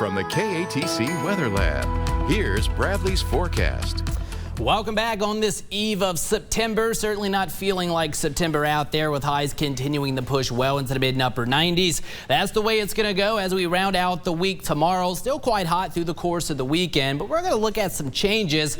From the KATC Weather Lab, here's Bradley's forecast. Welcome back on this eve of September. Certainly not feeling like September out there, with highs continuing to push well into the mid and upper 90s. That's the way it's going to go as we round out the week tomorrow. Still quite hot through the course of the weekend, but we're going to look at some changes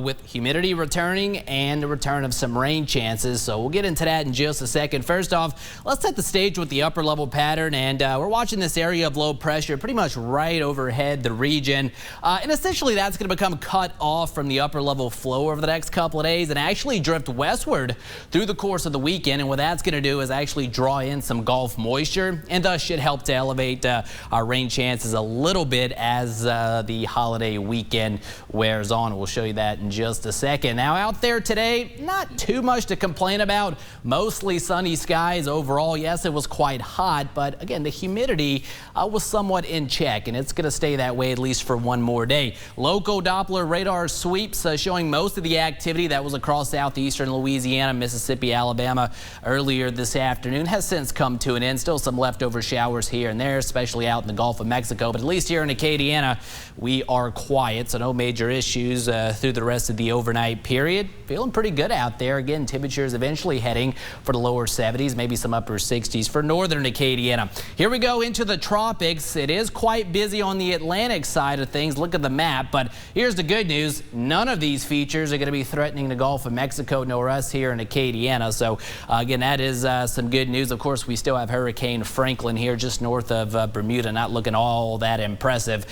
with humidity returning and the return of some rain chances. So we'll get into that in just a second. First off, let's set the stage with the upper level pattern, and we're watching this area of low pressure pretty much right overhead the region. And essentially that's going to become cut off from the upper level flow over the next couple of days and actually drift westward through the course of the weekend. And what that's going to do is actually draw in some Gulf moisture, and thus should help to elevate our rain chances a little bit as the holiday weekend wears on. We'll show you that in just a second. Now out there today, not too much to complain about. Mostly sunny skies overall. Yes, it was quite hot, but again, the humidity was somewhat in check, and it's going to stay that way at least for one more day. Local Doppler radar sweeps showing most of the activity that was across southeastern Louisiana, Mississippi, Alabama earlier this afternoon has since come to an end. Still some leftover showers here and there, especially out in the Gulf of Mexico, but at least here in Acadiana, we are quiet, so no major issues through the rest of the overnight period. Feeling pretty good out there. Again, temperatures eventually heading for the lower 70s, maybe some upper 60s for northern Acadiana. Here we go into the tropics. It is quite busy on the Atlantic side of things. Look at the map, but here's the good news. None of these features are going to be threatening the Gulf of Mexico nor us here in Acadiana. So again, that is some good news. Of course, we still have Hurricane Franklin here just north of Bermuda, not looking all that impressive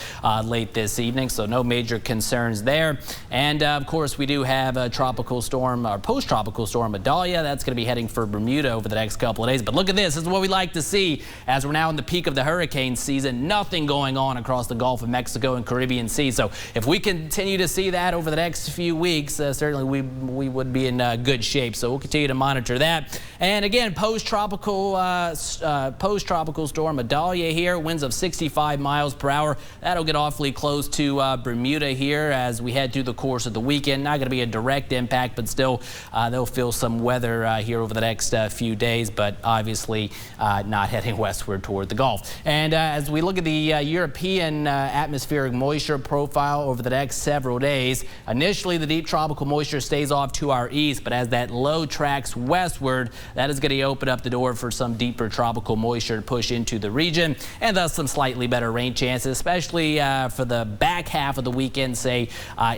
late this evening, so no major concerns there. And of course, we do have a tropical storm, or post-tropical storm Idalia. That's going to be heading for Bermuda over the next couple of days. But look at this. This is what we like to see as we're now in the peak of the hurricane season. Nothing going on across the Gulf of Mexico and Caribbean Sea. So if we continue to see that over the next few weeks, certainly we would be in good shape. So we'll continue to monitor that. And again, post-tropical storm Idalia here, winds of 65 miles per hour. That'll get awfully close to Bermuda here as we head through the course of the weekend. Not going to be a direct impact, but still they'll feel some weather here over the next few days, but obviously not heading westward toward the Gulf. And as we look at the European atmospheric moisture profile over the next several days, initially the deep tropical moisture stays off to our east, but as that low tracks westward, that is going to open up the door for some deeper tropical moisture to push into the region, and thus some slightly better rain chances, especially for the back half of the weekend, say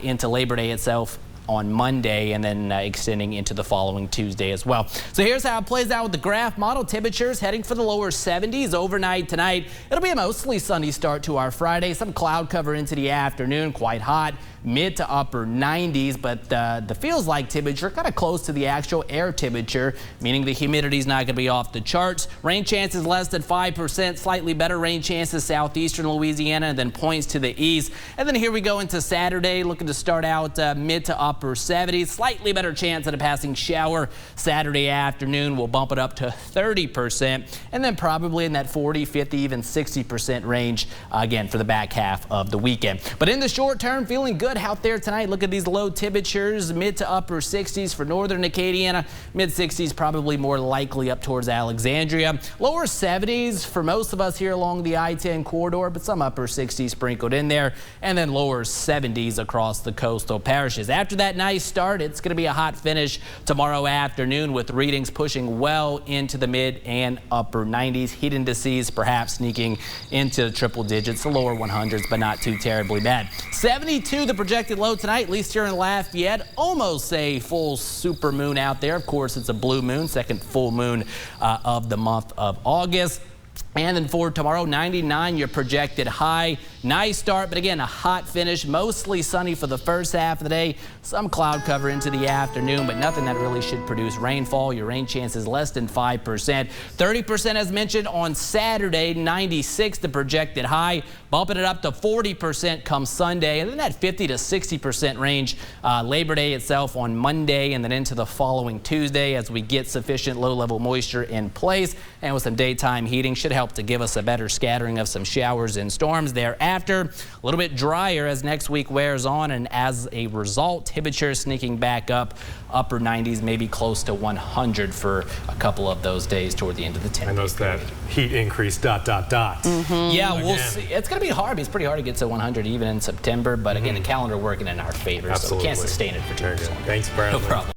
into Labor Day itself on Monday, and then extending into the following Tuesday as well. So here's how it plays out with the graph model. Temperatures heading for the lower 70s overnight tonight. It'll be a mostly sunny start to our Friday. Some cloud cover into the afternoon, quite hot. Mid to upper 90s, but the feels like temperature kind of close to the actual air temperature, meaning the humidity is not going to be off the charts. Rain chances less than 5%, slightly better rain chances southeastern Louisiana, and then points to the east. And then here we go into Saturday, looking to start out mid to upper 70s, slightly better chance at a passing shower Saturday afternoon. We'll bump it up to 30%, and then probably in that 40, 50, even 60% range again for the back half of the weekend. But in the short term, feeling good out there tonight. Look at these low temperatures, mid to upper 60s for northern Acadiana, mid 60s probably more likely up towards Alexandria, lower 70s for most of us here along the I-10 corridor, but some upper 60s sprinkled in there, and then lower 70s across the coastal parishes. After that nice start, it's going to be a hot finish tomorrow afternoon with readings pushing well into the mid and upper 90s. Heat indices perhaps sneaking into triple digits, the lower 100s, but not too terribly bad. 72 the projected low tonight, at least here in Lafayette. Almost a full super moon out there. Of course, it's a blue moon, second full moon of the month of August. And then for tomorrow, 99 your projected high. Nice start, but again, a hot finish. Mostly sunny for the first half of the day. Some cloud cover into the afternoon, but nothing that really should produce rainfall. Your rain chances less than 5%. 30% as mentioned on Saturday, 96 the projected high. Bumping it up to 40% come Sunday, and then that 50 to 60% range Labor Day itself on Monday, and then into the following Tuesday as we get sufficient low-level moisture in place. And with some daytime heating, should help help to give us a better scattering of some showers and storms. Thereafter, a little bit drier as next week wears on, and as a result, temperatures sneaking back up, upper 90s, maybe close to 100 for a couple of those days toward the end of the 10-day I noticed that heat increase ... Yeah, we'll see. It's going to be hard. It's pretty hard to get to 100 even in September, but again, the calendar working in our favor, so we can't sustain it for too long. Thanks, Bradley. No problem.